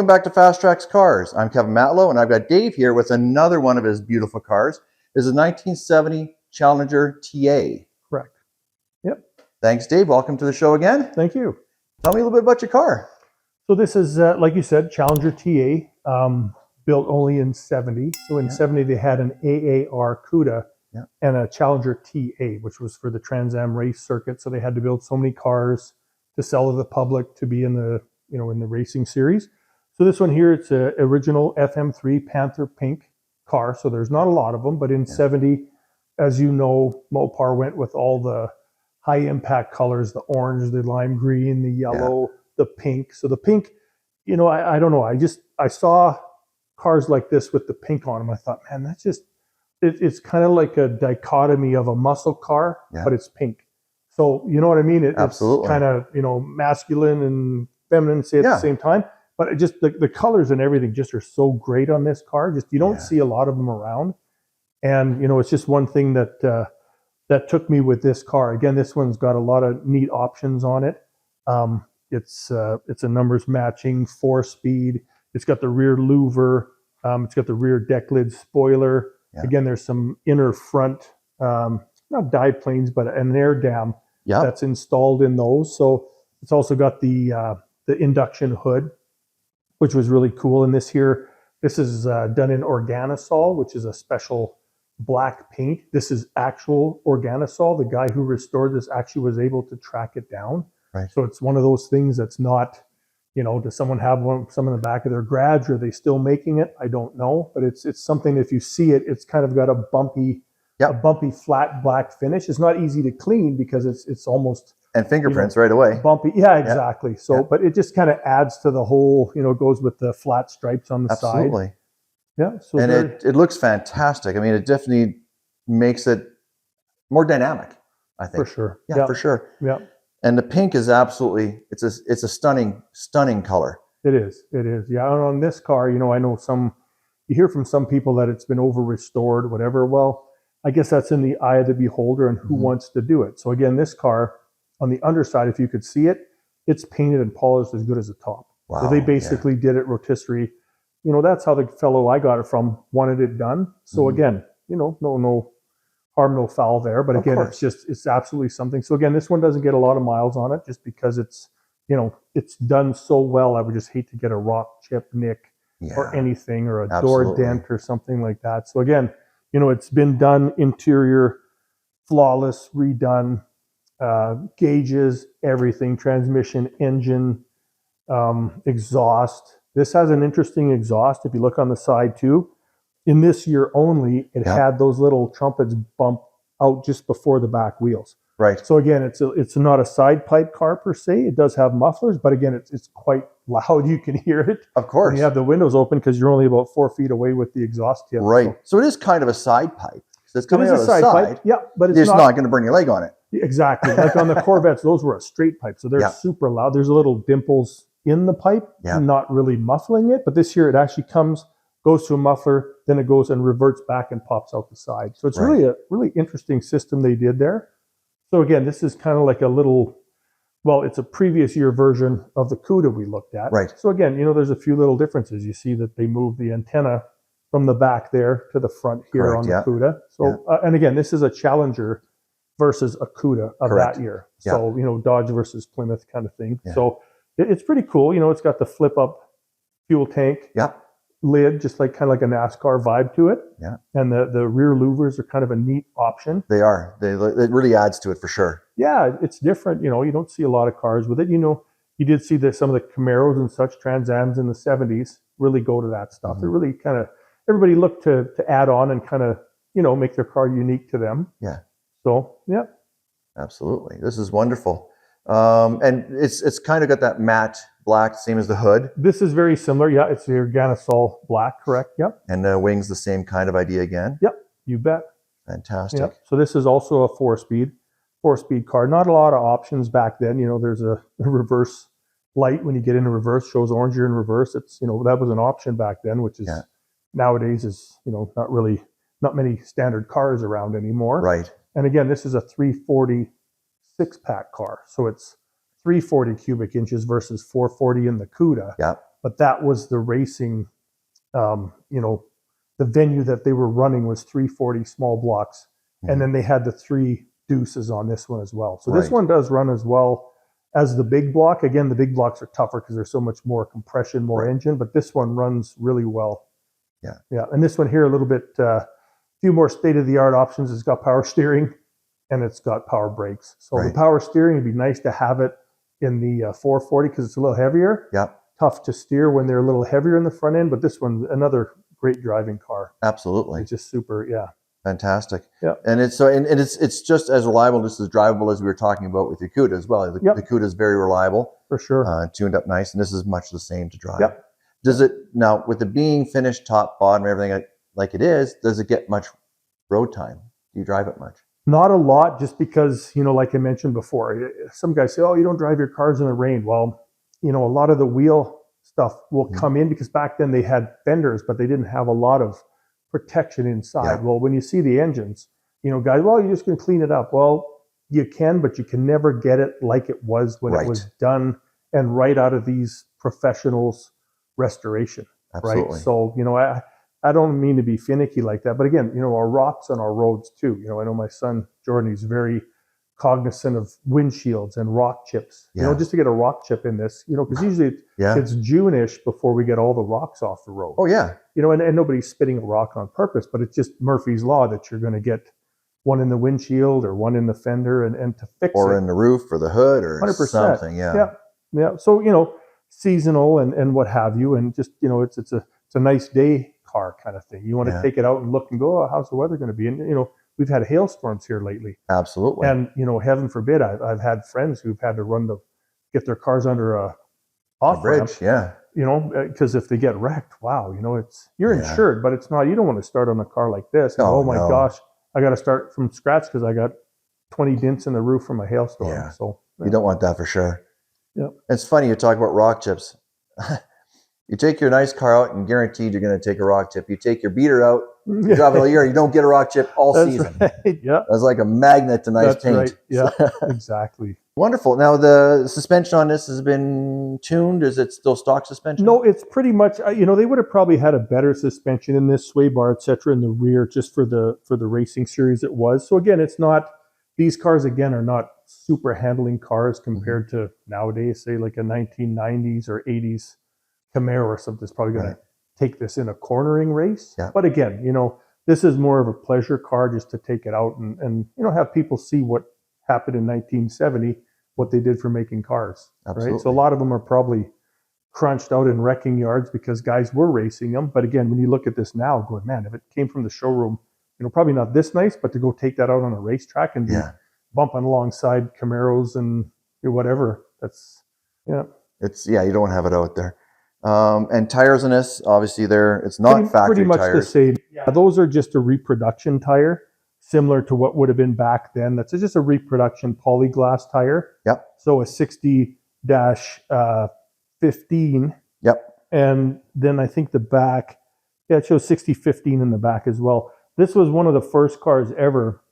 Welcome back to FasTrax Cars. I'm Kevin Matlo, and I've got Dave here with another one of his beautiful cars. This is a 1970 Challenger TA. Correct. Yep. Thanks, Dave. Welcome to the show again. Thank you. Tell me a little bit about your car. So this is, like you said, Challenger TA, built only in 70. So in 70, they had an AAR CUDA and a Challenger TA, which was for the Trans Am race circuit. So they had to build so many cars to sell to the public to be in the, in the racing series. So this one here, it's an original FM3 Panther pink car. So there's not a lot of them, but in 70, as you know, Mopar went with all the high impact colors, the orange, the lime green, the yellow, the pink. So the pink, I don't know. I saw cars like this with the pink on them. I thought, man, that's just, it's kind of like a dichotomy of a muscle car, but it's pink. So, you know what I mean? It's kind of, masculine and feminine, say at the same time. But it just the colors and everything just are so great on this car. Just you don't see a lot of them around. And, it's just one thing that that took me with this car. Again, this one's got a lot of neat options on it. It's a numbers matching 4-speed. It's got the rear louver. It's got the rear deck lid spoiler. Again, there's some inner front, not dive planes, but an air dam that's installed in those. So it's also got the induction hood, which was really cool. And this is done in Organosol, which is a special black paint. This is actual Organosol. The guy who restored this actually was able to track it down. Right. So it's one of those things that's not, does someone have some in the back of their garage? Are they still making it? I don't know, but it's something. If you see it, it's kind of got a bumpy flat black finish. It's not easy to clean because it's almost and fingerprints right away. Bumpy, exactly. So, but it just kind of adds to the whole. It goes with the flat stripes on the side. Absolutely. Yeah. So and it looks fantastic. I mean, it definitely makes it more dynamic, I think. For sure. Yeah, for sure. Yeah. And the pink is absolutely, it's a stunning color. It is. Yeah. And on this car, I know you hear from some people that it's been over restored, whatever. Well, I guess that's in the eye of the beholder and who wants to do it. So again, this car on the underside, if you could see it, it's painted and polished as good as the top. Wow. So they basically did it rotisserie. That's how the fellow I got it from wanted it done. So again, no harm, no foul there. But again, it's absolutely something. So again, this one doesn't get a lot of miles on it just because it's done so well. I would just hate to get a rock chip nick or anything or a door dent or something like that. So again, it's been done interior, flawless, redone, gauges, everything, transmission, engine, exhaust. This has an interesting exhaust. If you look on the side too, in this year only, it had those little trumpets bump out just before the back wheels. Right. So again, it's not a side pipe car per se. It does have mufflers, but again, it's quite loud. You can hear it. Of course. When you have the windows open because you're only about 4 feet away with the exhaust tip. Right. So it is kind of a side pipe. It's coming out of the side pipe. Yeah, but it's not going to burn your leg on it. Exactly. Like on the Corvettes, those were a straight pipe, so they're super loud. There's a little dimples in the pipe, not really muffling it. But this here, it actually goes to a muffler, then it goes and reverts back and pops out the side. So it's really a really interesting system they did there. So again, this is kind of like a little, it's a previous year version of the CUDA we looked at. Right. So again, there's a few little differences. You see that they moved the antenna from the back there to the front here on the CUDA. So and again, this is a Challenger versus a CUDA of that year. So, Dodge versus Plymouth kind of thing. So it's pretty cool. It's got the flip up fuel tank lid, just like kind of like a NASCAR vibe to it. Yeah. And the rear louvers are kind of a neat option. They are. It really adds to it for sure. Yeah, it's different. You don't see a lot of cars with it. You did see that some of the Camaros and such Trans Ams in the 70s really go to that stuff. It really kind of, everybody looked to add on and kind of, make their car unique to them. Yeah. So, yeah. Absolutely. This is wonderful. And it's kind of got that matte black, same as the hood. This is very similar. Yeah, it's the Organosol black, correct? Yep. And the wings, the same kind of idea again. Yep, you bet. Fantastic. Yep. So this is also a four-speed car. Not a lot of options back then. There's a reverse light when you get into reverse, shows orange you're in reverse. It's, that was an option back then, which is nowadays is, not many standard cars around anymore. Right. And again, this is a 340 six-pack car. So it's 340 cubic inches versus 440 in the CUDA. Yeah. but that was the racing, you know, the venue that they were running was 340 small blocks. And then they had the 3 deuces on this one as well. So this one does run as well as the big block. Again, the big blocks are tougher because there's so much more compression, more engine, but this one runs really well. Yeah. Yeah. And this one here, a little bit, few more state-of-the-art options. It's got power steering and it's got power brakes. So the power steering, it'd be nice to have it in the 440 because it's a little heavier. Yep. Tough to steer when they're a little heavier in the front end, but this one's another great driving car. Absolutely. It's just super, yeah. Fantastic. Yeah. And it's so, and it's just as reliable, just as drivable as we were talking about with your CUDA as well. The CUDA is very reliable. For sure. Tuned up nice, and this is much the same to drive. Yep. Does it, now with it being finished top, bottom, everything like it is, does it get much road time? Do you drive it much? Not a lot, just because, you know, like I mentioned before, some guys say, oh, you don't drive your cars in the rain. Well, you know, a lot of the wheel stuff will come in because back then they had fenders, but they didn't have a lot of protection inside. Yeah. Well, when you see the engines, you know, guys, well, you're just going to clean it up. Well, you can, but you can never get it like it was when it was done and right out of these professionals' restoration. Absolutely. Right. So, you know, I don't mean to be finicky like that, but again, you know, our rocks on our roads too. You know, I know my son Jordan, he's very cognizant of windshields and rock chips. You know, just to get a rock chip in this, you know, because usually it's June-ish before we get all the rocks off the road. Oh yeah. You know, and nobody's spitting a rock on purpose, but it's just Murphy's Law that you're going to get one in the windshield or one in the fender, and to fix it. Or in the roof or the hood or 100%. something. Yeah. Yeah. So, you know, seasonal and what have you, and just, you know, it's a nice day car kind of thing. You want to take it out and look and go, oh, how's the weather going to be? And, you know, we've had hailstorms here lately. Absolutely. And, you know, heaven forbid, I've had friends who've had to get their cars under a off-ramp. Bridge, yeah. You know, because if they get wrecked, wow, you know, you're insured, but it's not, you don't want to start on a car like this. Oh my gosh, I got to start from scratch because I got 20 dents in the roof from a hailstorm. Yeah. So you don't want that for sure. Yeah. It's funny you talk about rock chips. You take your nice car out and guaranteed you're going to take a rock chip. You take your beater out, you drive it all year, you don't get a rock chip all season. Right. Yeah. That's like a magnet to nice paint. Right. Yeah, exactly. Wonderful. Now the suspension on this has been tuned. Is it still stock suspension? No, it's pretty much, you know, they would have probably had a better suspension in this, sway bar, etc., in the rear, just for the racing series it was. So again, it's not, these cars again are not super handling cars compared to nowadays, say like a 1990s or 80s Camaro or something that's probably going to take this in a cornering race. Yeah. But again, you know, this is more of a pleasure car just to take it out and you know, have people see what happened in 1970, what they did for making cars. Absolutely. Right? So a lot of them are probably crunched out in wrecking yards because guys were racing them. But again, when you look at this now, going, man, if it came from the showroom, you know, probably not this nice, but to go take that out on a racetrack and be bumping alongside Camaros and whatever, that's, it's, you don't have it out there. And tires in this, obviously it's not factory pretty much tires. the same. Yeah, those are just a reproduction tire, similar to what would have been back then. That's just a reproduction polyglass tire. Yep. So a 60-15. Yep. And then I think the back, it shows 60-15 in the back as well. This was one of the first cars ever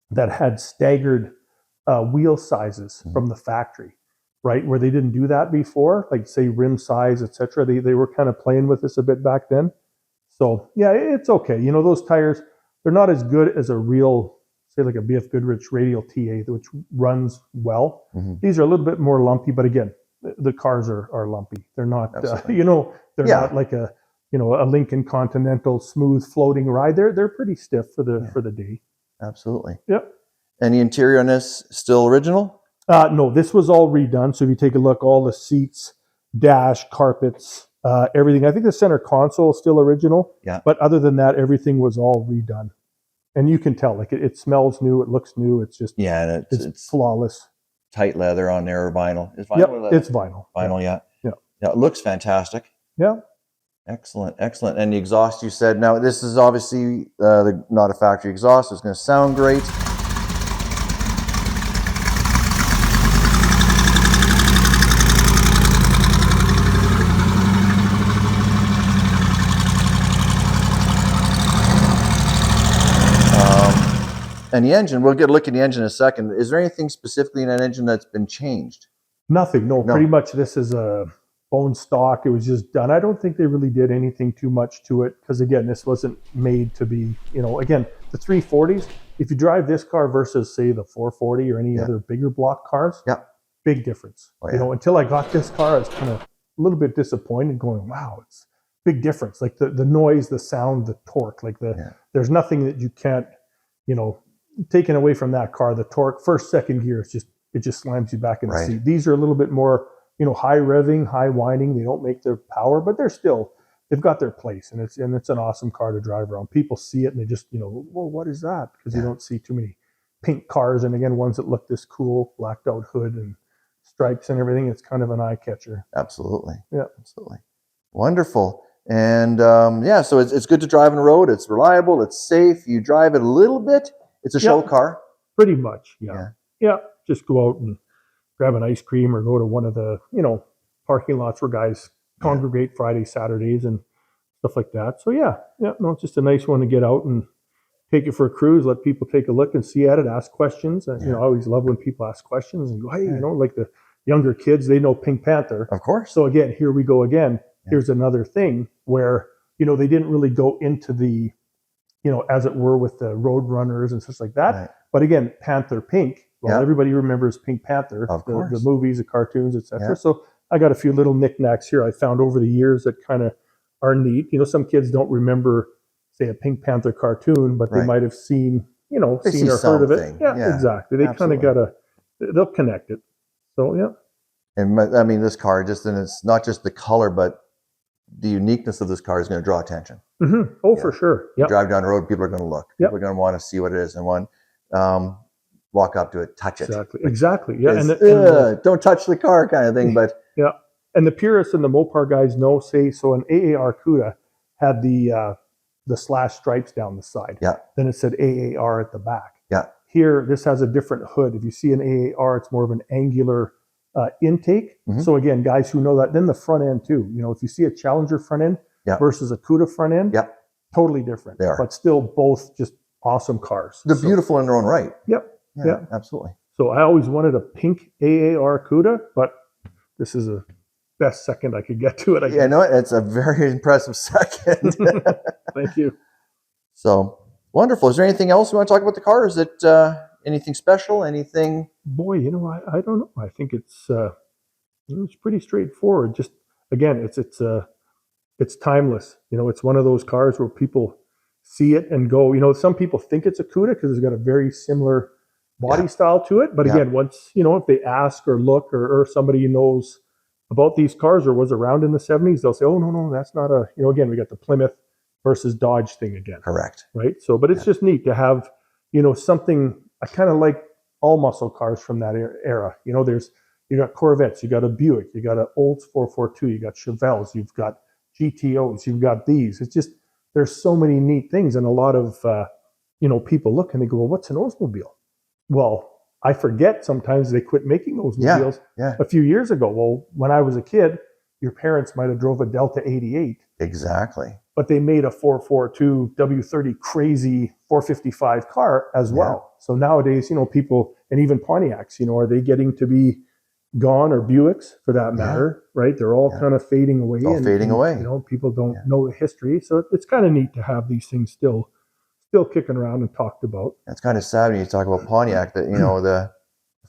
that had staggered wheel sizes from the factory, right? Where they didn't do that before, like say rim size, etc. They were kind of playing with this a bit back then. So yeah, it's okay. You know, those tires, they're not as good as a real, say like a BF Goodrich radial TA, which runs well. These are a little bit more lumpy, but again, the cars are lumpy. They're not, you know, they're not like a Lincoln Continental smooth floating ride. They're pretty stiff for the day. Absolutely. Yep. And the interior on this still original? No, this was all redone. So if you take a look, all the seats, dash, carpets, everything. I think the center console is still original. Yeah. But other than that, everything was all redone. And you can tell, like it smells new, it looks new. It's just and it's flawless. Tight leather on there, or vinyl. Is vinyl or leather? It's vinyl. Vinyl, Yeah. It looks fantastic. Yeah. Excellent. And the exhaust, you said, now this is obviously not a factory exhaust. It's going to sound great. And the engine, we'll get a look at the engine in a second. Is there anything specifically in that engine that's been changed? Nothing. No. Pretty much this is a bone stock. It was just done. I don't think they really did anything too much to it because, again, this wasn't made to be, again, the 340s. If you drive this car versus, say, the 440 or any other bigger block cars, big difference. Oh, Until I got this car, I was kind of a little bit disappointed going, wow, it's big difference. Like the noise, the sound, the torque, like there's nothing that you can't, taken away from that car. The torque, first, second gear, it just slams you back in the seat. These are a little bit more, high revving, high winding. They don't make their power, but they've got their place, and it's an awesome car to drive around. People see it and they just, well, what is that? Because you don't see too many pink cars, and again, ones that look this cool, blacked out hood and stripes and everything. It's kind of an eye catcher. Absolutely. Yeah. Absolutely. Wonderful. And so it's good to drive on the road. It's reliable. It's safe. You drive it a little bit. It's a show car. Pretty much. Yeah. Just go out and grab an ice cream or go to one of the, parking lots where guys congregate Fridays, Saturdays and stuff like that. So it's just a nice one to get out and take it for a cruise, let people take a look and see at it, ask questions. And, I always love when people ask questions and go, hey, like the younger kids, they know Pink Panther. Of course. So again, here we go again. Here's another thing where, they didn't really go into the, as it were with the Road Runners and such like that. Right. But again, Panther Pink. Well, everybody remembers Pink Panther, the movies, the cartoons, etc. Yeah. So I got a few little knickknacks here I found over the years that kind of are neat. Some kids don't remember, say, a Pink Panther cartoon, but they might have seen, seen or heard of it. Yeah, exactly. They kind of they'll connect it. So, And I mean, this car and it's not just the color, but the uniqueness of this car is going to draw attention. Mm-hmm. Oh, for sure. You drive down the road, people are going to look. People are going to want to see what it is and walk up to it, touch it. Exactly. Yeah. Don't touch the car kind of thing, but and the purists and the Mopar guys know, so an AAR CUDA had the slash stripes down the side. Yeah. Then it said AAR at the back. Yeah. Here, this has a different hood. If you see an AAR, it's more of an angular intake. Mm-hmm. So again, guys who know that, then the front end too. If you see a Challenger front end versus a CUDA front end, totally different. They are. But still both just awesome cars. They're beautiful in their own right. Yep. Yeah, absolutely. So I always wanted a pink AAR CUDA, but this is a best second I could get to it. It's a very impressive second. Thank you. So wonderful. Is there anything else you want to talk about the car? Is it anything special? Anything? Boy, I don't know. I think it's pretty straightforward. Just again, it's timeless. It's one of those cars where people see it and go. Some people think it's a CUDA because it's got a very similar body style to it. But again, once, if they ask or look or somebody knows about these cars or was around in the 70s, they'll say, oh, no, that's not a, again, we got the Plymouth versus Dodge thing again. Correct. Right. So, but it's just neat to have, something. I kind of like all muscle cars from that era. You got Corvettes, you got a Buick, you got an Olds 442, you got Chevelles, you've got GTOs, you've got these. It's just, there's so many neat things. And a lot of, people look and they go, well, what's an Oldsmobile? Well, I forget sometimes they quit making Oldsmobiles a few years ago. Well, when I was a kid, your parents might have drove a Delta 88. Exactly. But they made a 442 W30 crazy 455 car as well. So nowadays, people, and even Pontiacs, are they getting to be gone, or Buicks for that matter, right? They're all kind of fading away. Away. People don't know the history. So it's kind of neat to have these things still kicking around and talked about. It's kind of sad when you talk about Pontiac that, the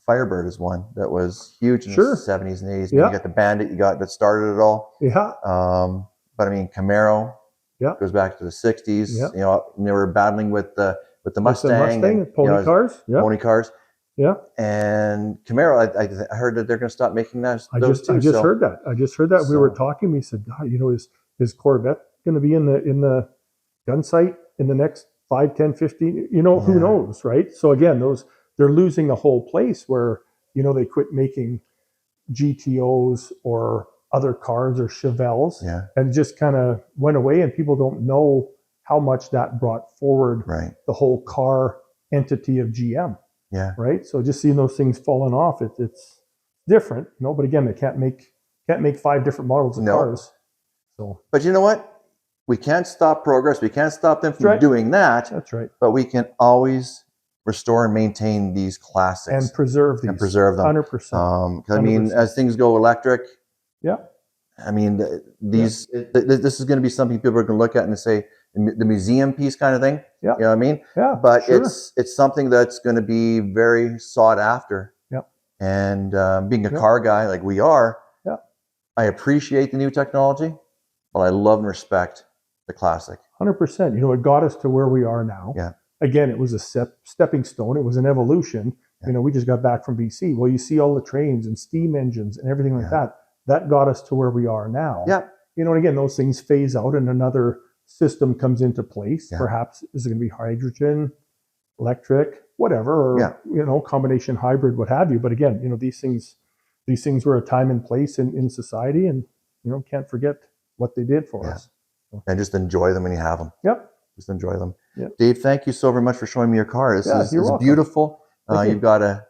Firebird is one that was huge in the 70s and 80s. You got the Bandit, that started it all. Yeah. But I mean, Camaro goes back to the 60s. Yeah. And they were battling with the Mustang. And, pony cars. Yeah. Pony cars. Yeah. And Camaro, I heard that they're going to stop making those. I just heard that. We were talking. We said, God, is Corvette going to be in the gun sight in the next 5, 10, 15, who knows, right? So again, they're losing a whole place where, they quit making GTOs or other cars or Chevelles and just kind of went away, and people don't know how much that brought forward the whole car entity of GM. Yeah. Right. So just seeing those things falling off, it's different, but again, they can't make 5 different models of cars. So, but you know what? We can't stop progress. We can't stop them from doing that. That's right. But we can always restore and maintain these classics and preserve them 100%. I mean, as things go electric, I mean, this is going to be something people are going to look at and say the museum piece kind of thing. Yeah. You know what I mean? Yeah. But sure. it's something that's going to be very sought after. Yep. And being a car guy like we are, I appreciate the new technology, but I love and respect the classic. 100%. You know, it got us to where we are now. Yeah. Again, it was a stepping stone. It was an evolution. Yeah. You know, we just got back from BC. Well, you see all the trains and steam engines and everything like that. That got us to where we are now. Yeah. You know, and again, those things phase out and another system comes into place. Yeah. Perhaps is it going to be hydrogen, electric, whatever, or you know, combination hybrid, what have you. But again, you know, these things were a time and place in society, and you know, can't forget what they did for us. And just enjoy them when you have them. Yep. Just enjoy them. Yep. Dave, thank you so very much for showing me your car. This is beautiful. You've got a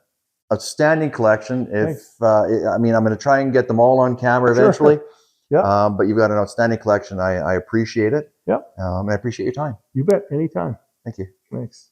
outstanding collection. I mean, I'm going to try and get them all on camera eventually. Yeah. But you've got an outstanding collection. I appreciate it. Yep. I appreciate your time. You bet. Anytime. Thank you. Thanks.